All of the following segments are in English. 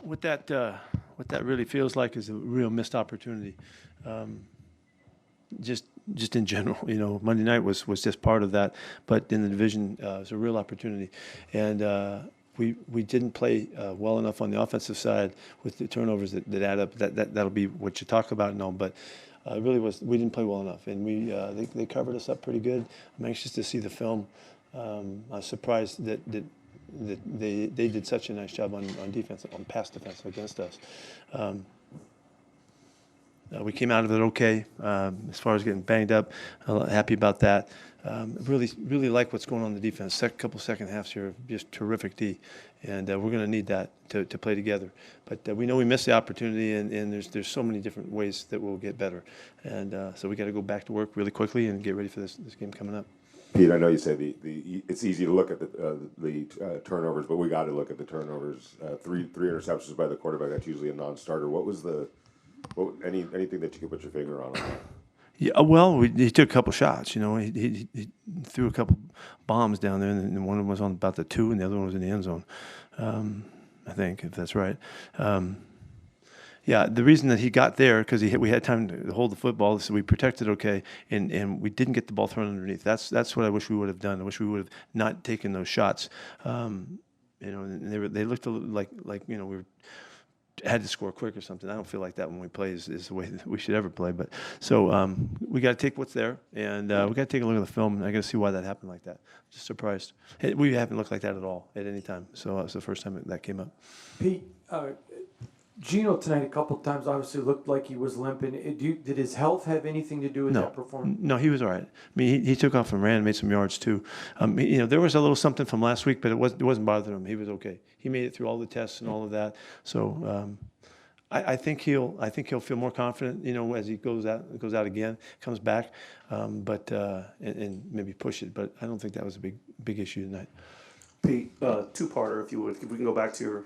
what that really feels like is a real missed opportunity. Just in general, Monday night was just part of that, but in the division, it was a real opportunity, and we didn't play well enough on the offensive side with the turnovers that add up. That'll be what you talk about and all, but it really we didn't play well enough, and they covered us up pretty good. I'm anxious to see the film. I was surprised that they did such a nice job on defense, on pass defense against us. We came out of it okay as far as getting banged up. Happy about that. Really like what's going on in the defense. Couple second halves here, just terrific D, and we're going to need that to play together. But we know we missed the opportunity, and there's so many different ways that we'll get better, and so we got to go back to work really quickly and get ready for this game coming up. Pete, I know you say it's easy to look at the turnovers, but we got to look at the turnovers. Three interceptions by the quarterback. That's usually a non-starter. Anything that you could put your finger on that? Yeah, well, he took a couple shots. He threw a couple bombs down there, and one of them was on about the 2, and the other one was in the end zone. I think, if that's right. Yeah, the reason that he got there because we had time to hold the football, so we protected okay, and we didn't get the ball thrown underneath. That's what I wish we would have done. I wish we would have not taken those shots. And they looked a little like we had to score quick or something. I don't feel like that when we play is the way that we should ever play. But so we got to take what's there, and we got to take a look at the film, and I got to see why that happened like that. Just surprised. We haven't looked like that at all at any time. So it's the first time that came up. Pete, Geno tonight a couple of times obviously looked like he was limping. Did his health have anything to do with that performance? No, he was all right. I mean, he took off and ran and made some yards too. There was a little something from last week, but it wasn't bothering him. He was okay. He made it through all the tests and all of that. So I think he'll feel more confident, as he goes out again, comes back, but and maybe push it. But I don't think that was a big issue tonight. Pete, two-parter, if you would. If we can go back to your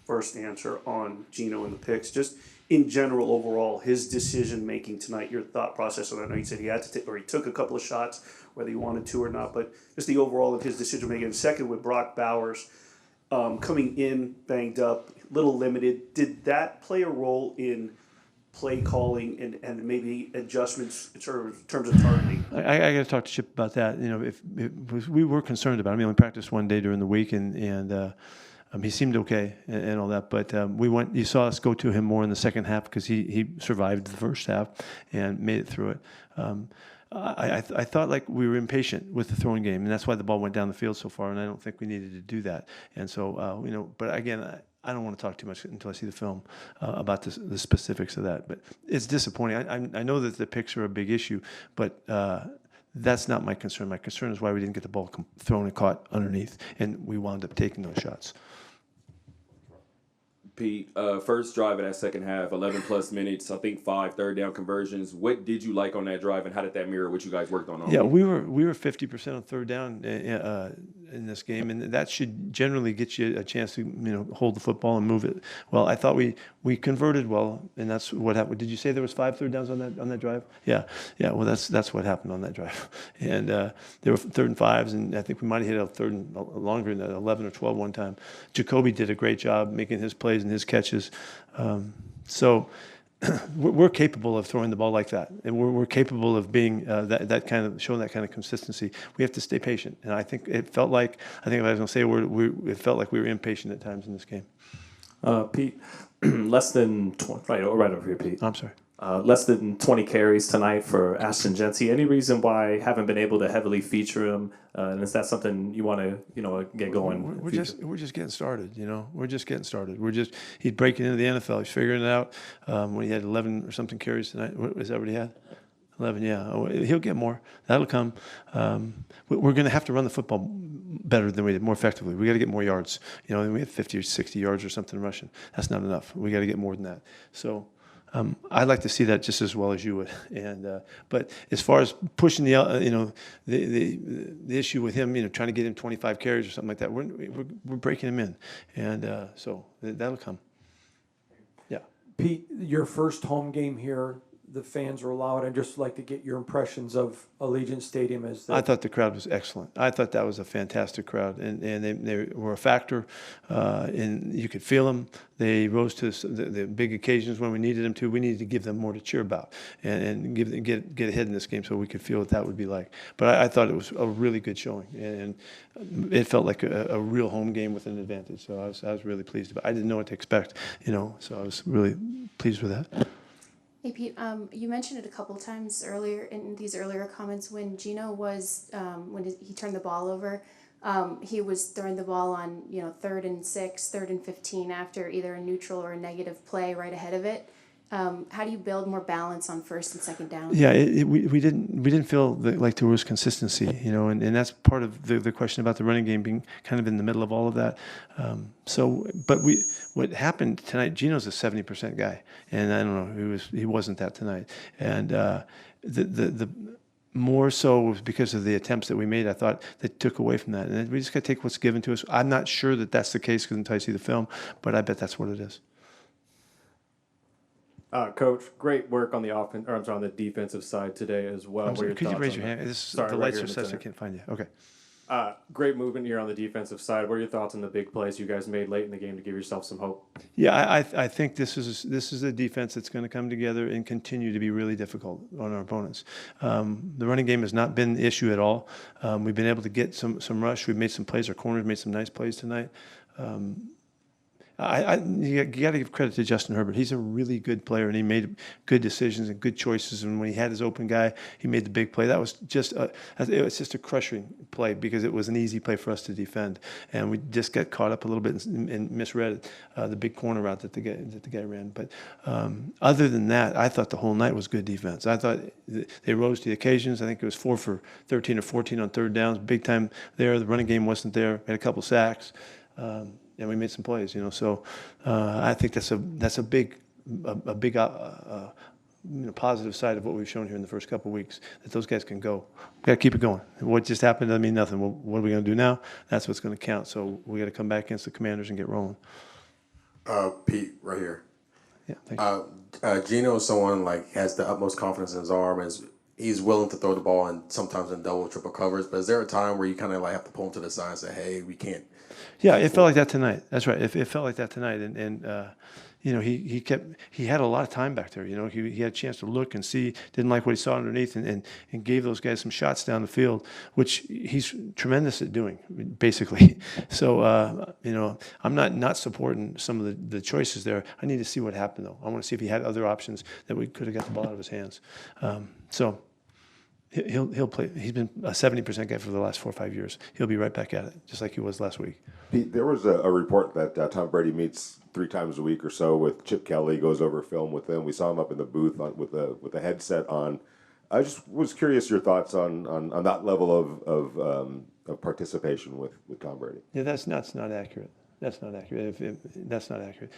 first answer on Geno and the picks, just in general, overall, his decision-making tonight, your thought process, and I know you said he had to take, or he took a couple of shots, whether he wanted to or not, but just the overall of his decision-making. And second, with Brock Bowers coming in banged up, little limited, did that play a role in play calling and maybe adjustments in terms of targeting? I got to talk to Chip about that. If we were concerned about him. He only practiced one day during the week, and he seemed okay and all that, but you saw us go to him more in the second half because he survived the first half and made it through it. I thought like we were impatient with the throwing game, and that's why the ball went down the field so far, and I don't think we needed to do that. And so, but again, I don't want to talk too much until I see the film about the specifics of that. But it's disappointing. I know that the picks are a big issue, but that's not my concern. My concern is why we didn't get the ball thrown and caught underneath, and we wound up taking those shots. Pete, first drive of that second half, 11-plus minutes, I think 5 third-down conversions. What did you like on that drive, and how did that mirror what you guys worked on? Yeah, we were 50% on third down in this game, and that should generally get you a chance to hold the football and move it. Well, I thought we converted well, and that's what happened. Did you say there was 5 third downs on that drive? Yeah. Well, that's what happened on that drive, and there were 3rd and 5s, and I think we might have hit a 3rd and longer than 11 or 12 one time. Jacoby did a great job making his plays and his catches. So we're capable of throwing the ball like that, and we're capable of being that kind of showing that kind of consistency. We have to stay patient, and I think it felt like if I was going to say it felt like we were impatient at times in this game. Pete, less than 20, right over here, Pete. I'm sorry. Less than 20 carries tonight for Ashton Genty. Any reason why I haven't been able to heavily feature him? And is that something you want to, get going? We're just getting started. We're just getting started. He's breaking into the NFL. He's figuring it out. When he had 11 or something carries tonight, is that what he had? 11, yeah. Oh, he'll get more. That'll come. We're going to have to run the football better than we did, more effectively. We got to get more yards. We had 50 or 60 yards or something rushing. That's not enough. We got to get more than that. So. I'd like to see that just as well as you would, but as far as pushing the issue with him, trying to get him 25 carries or something like that, we're breaking him in, and so that'll come. Yeah. Pete, your first home game here, the fans were loud. I'd just like to get your impressions of Allegiant Stadium as I the, thought the crowd was excellent. I thought that was a fantastic crowd, and they were a factor, and you could feel them. They rose to the big occasions when we needed them to. We needed to give them more to cheer about and get ahead in this game so we could feel what that would be like. But I thought it was a really good showing, and it felt like a real home game with an advantage. So I was really pleased about it. I didn't know what to expect, so I was really pleased with that. Hey Pete, you mentioned it a couple times earlier in these earlier comments when Geno was when he turned the ball over. He was throwing the ball on 3rd and 6, 3rd and 15 after either a neutral or a negative play right ahead of it. How do you build more balance on 1st and 2nd down? Yeah, we didn't feel like there was consistency, and that's part of the question about the running game being kind of in the middle of all of that. But what happened tonight? Geno's a 70% guy, and I don't know, he wasn't that tonight, and the more so was because of the attempts that we made. I thought that took away from that, and we just got to take what's given to us. I'm not sure that that's the case until I see the film, but I bet that's what it is. Coach, great work on the offense, or I'm sorry, on the defensive side today as well. I'm What are sorry, your could you thoughts raise on your that? hand? Sorry, The right lights here are in the such I center. can't find you. Okay. Great movement here on the defensive side. What are your thoughts on the big plays you guys made late in the game to give yourself some hope? Yeah, I think this is a defense that's going to come together and continue to be really difficult on our opponents. The running game has not been the issue at all. We've been able to get some rush. We've made some plays. Our corners made some nice plays tonight. You got to give credit to Justin Herbert. He's a really good player, and he made good decisions and good choices. And when he had his open guy, he made the big play. That was just a crushing play because it was an easy play for us to defend, and we just got caught up a little bit and misread the big corner route that the guy ran. But other than that, I thought the whole night was good defense. I thought they rose to the occasions. I think it was 4 for 13 or 14 on 3rd downs, big time there. The running game wasn't there. We had a couple sacks. And we made some plays, So I think that's a big positive side of what we've shown here in the first couple of weeks, that those guys can go. We got to keep it going. What just happened doesn't mean nothing. Well, what are we going to do now? That's what's going to count. So we got to come back against the Commanders and get rolling. Pete, right here. Yeah, thanks. Geno is someone has the utmost confidence in his arm, and he's willing to throw the ball and sometimes in double, triple covers. But is there a time where you kind of have to pull him to the side and say, "Hey, we can't"? Yeah, it felt like that tonight. That's right. It felt like that tonight, and he had a lot of time back there. He had a chance to look and see. Didn't like what he saw underneath, and gave those guys some shots down the field, which he's tremendous at doing, basically. So I'm not supporting some of the choices there. I need to see what happened though. I want to see if he had other options that we could have got the ball out of his hands. So. He'll play. He's been a 70% guy for the last 4 or 5 years. He'll be right back at it, just like he was last week. Pete, there was a report that Tom Brady meets 3 times a week or so with Chip Kelly, goes over film with him. We saw him up in the booth with a headset on. I just was curious your thoughts on that level of participation with Tom Brady. Yeah, that's not accurate. That's not accurate. That's not accurate.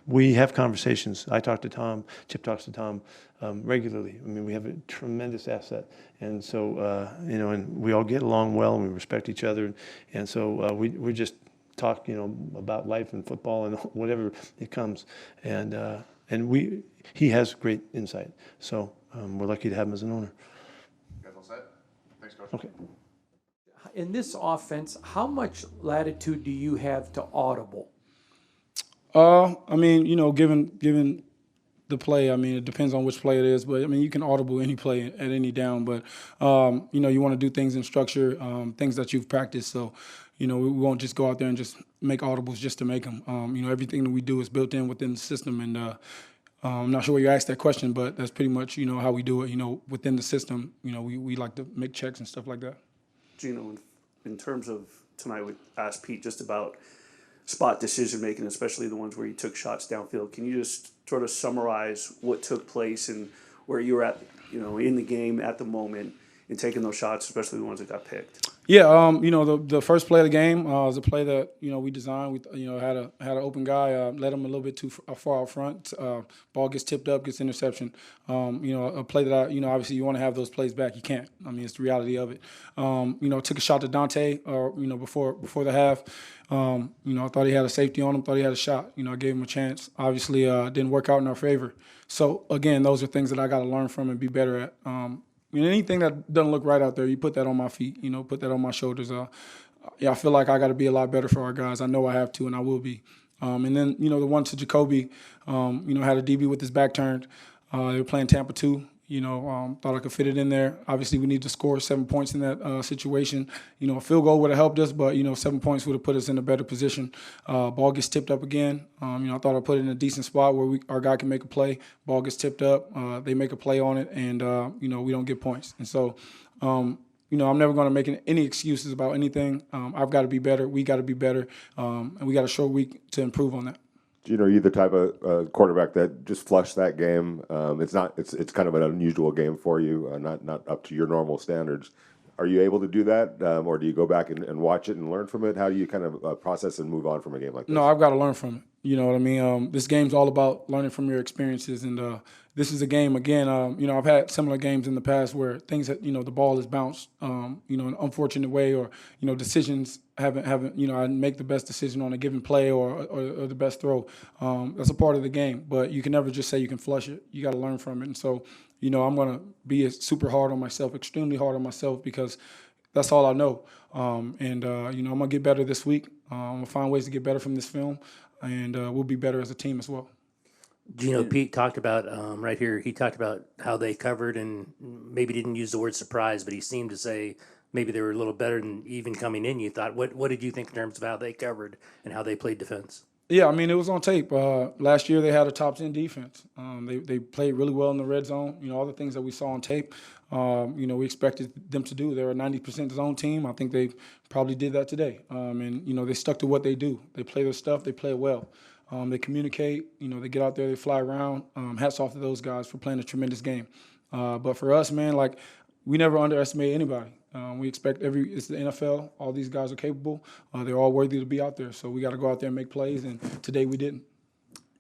We have conversations. I talk to Tom. Chip talks to Tom regularly. I mean, we have a tremendous asset, and so and we all get along well, and we respect each other, and so we just talk, about life and football and whatever it comes, and he has great insight. So we're lucky to have him as an owner. You guys all set? Thanks, Coach. Okay. in this offense, how much latitude do you have to audible? I mean, given the play, I mean, it depends on which play it is, but I mean, you can audible any play at any down, but you want to do things in structure, things that you've practiced. So, we won't just go out there and just make audibles just to make them. Everything that we do is built in within the system, and I'm not sure why you asked that question, but that's pretty much how we do it. Within the system, we like to make checks and stuff like that. Geno, in terms of tonight, we asked Pete just about spot decision making, especially the ones where you took shots downfield. Can you just sort of summarize what took place and where you were at, in the game at the moment in taking those shots, especially the ones that got picked? Yeah, the first play of the game was a play that we designed. We had an open guy, led him a little bit too far out front. Ball gets tipped up, gets interception. A play that obviously you want to have those plays back. You can't. I mean, it's the reality of it. Took a shot to Dante, before the half. I thought he had a safety on him. Thought he had a shot. I gave him a chance. Obviously, didn't work out in our favor. So again, those are things that I got to learn from and be better at. Anything that doesn't look right out there, you put that on my feet, put that on my shoulders. I feel like I got to be a lot better for our guys. I know I have to, and I will be. And then, the one to Jacoby, had a DB with his back turned. They were playing Tampa 2. Thought I could fit it in there. Obviously, we need to score 7 points in that situation. A field goal would have helped us, but 7 points would have put us in a better position. Ball gets tipped up again. I thought I put it in a decent spot where our guy can make a play. Ball gets tipped up. They make a play on it, and we don't get points. And so, I'm never going to make any excuses about anything. I've got to be better. We got to be better, and we got a short week to improve on that. Geno, you the type of quarterback that just flushed that game. It's kind of an unusual game for you, not up to your normal standards. Are you able to do that, or do you go back and watch it and learn from it? How do you kind of process and move on from a game like this? No, I've got to learn from it. You know what I mean? This game's all about learning from your experiences, and this is a game, again, I've had similar games in the past where things that, the ball is bounced, in an unfortunate way, or, decisions haven't, I make the best decision on a given play or the best throw. That's a part of the game, but you can never just say you can flush it. You got to learn from it. And so, I'm going to be super hard on myself, extremely hard on myself, because that's all I know. I'm going to get better this week. I'm going to find ways to get better from this film, and we'll be better as a team as well. Geno, Pete talked about right here. He talked about how they covered, and maybe didn't use the word surprise, but he seemed to say maybe they were a little better than even coming in. You thought, what did you think in terms of how they covered and how they played defense? Yeah, I mean, it was on tape. Last year they had a top 10 defense. They played really well in the red zone. All the things that we saw on tape. We expected them to do. They're a 90% zone team. I think they probably did that today. They stuck to what they do. They play their stuff. They play it well. They communicate, they get out there, they fly around. Hats off to those guys for playing a tremendous game. But for us, man, we never underestimate anybody. We expect it's the NFL. All these guys are capable. They're all worthy to be out there. So we got to go out there and make plays, and today we didn't.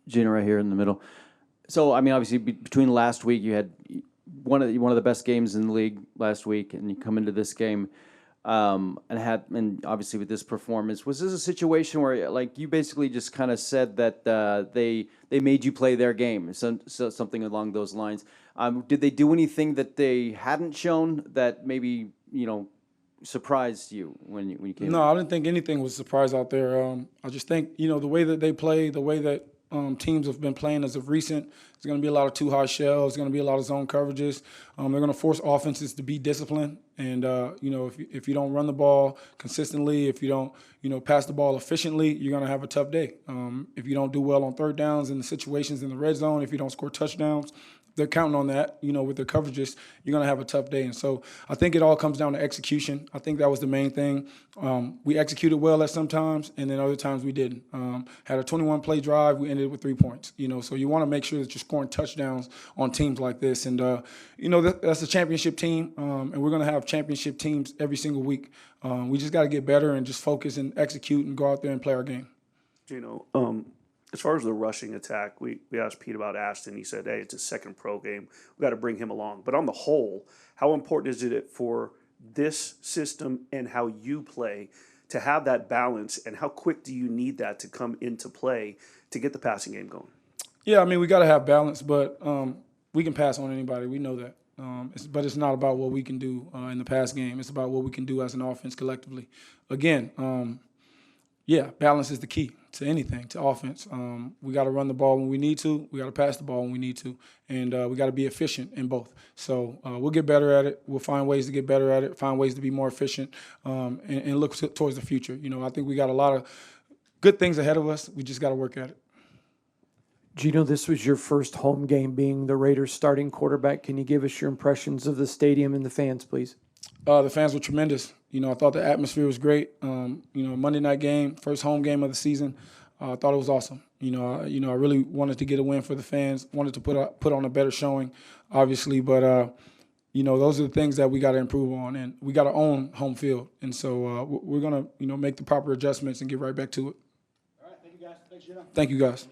Geno right here in the middle. So, I mean, obviously between last week, you had one of the best games in the league last week, and you come into this game. And obviously with this performance, was this a situation where you basically just kind of said that they made you play their game, so something along those lines? Did they do anything that they hadn't shown that maybe surprised you when you came? No, I didn't think anything was a surprise out there. I just think the way that they play, the way that teams have been playing as of recent, there's going to be a lot of too high shells. There's going to be a lot of zone coverages. They're going to force offenses to be disciplined. And, if you don't run the ball consistently, if you don't, pass the ball efficiently, you're going to have a tough day. If you don't do well on third downs in the situations in the red zone, if you don't score touchdowns, they're counting on that, with their coverages, you're going to have a tough day. And so I think it all comes down to execution. I think that was the main thing. We executed well at some times, and then other times we didn't. Had a 21-play drive, we ended with 3 points. So you want to make sure that you're scoring touchdowns on teams like this. And, that's a championship team, and we're going to have championship teams every single week. We just got to get better and just focus and execute and go out there and play our game. As far as the rushing attack, we asked Pete about Ashton. He said, hey, it's his second pro game. We got to bring him along. But on the whole, how important is it for this system and how you play to have that balance, and how quick do you need that to come into play to get the passing game going? Yeah, I mean, we got to have balance, but we can pass on anybody. We know that. But it's not about what we can do in the pass game. It's about what we can do as an offense collectively. Again, balance is the key to anything, to offense. We got to run the ball when we need to. We got to pass the ball when we need to. And we got to be efficient in both. So we'll get better at it. We'll find ways to get better at it, find ways to be more efficient, and look towards the future. I think we got a lot of good things ahead of us. We just got to work at it. Geno, this was your first home game being the Raiders starting quarterback. Can you give us your impressions of the stadium and the fans, please? The fans were tremendous. I thought the atmosphere was great. Monday night game, first home game of the season. I thought it was awesome. I really wanted to get a win for the fans. Wanted to put on a better showing, obviously. But those are the things that we got to improve on, and we got to own home field. And so we're going to, make the proper adjustments and get right back to it. All right, thank you guys. Thanks, Geno. Thank you, guys.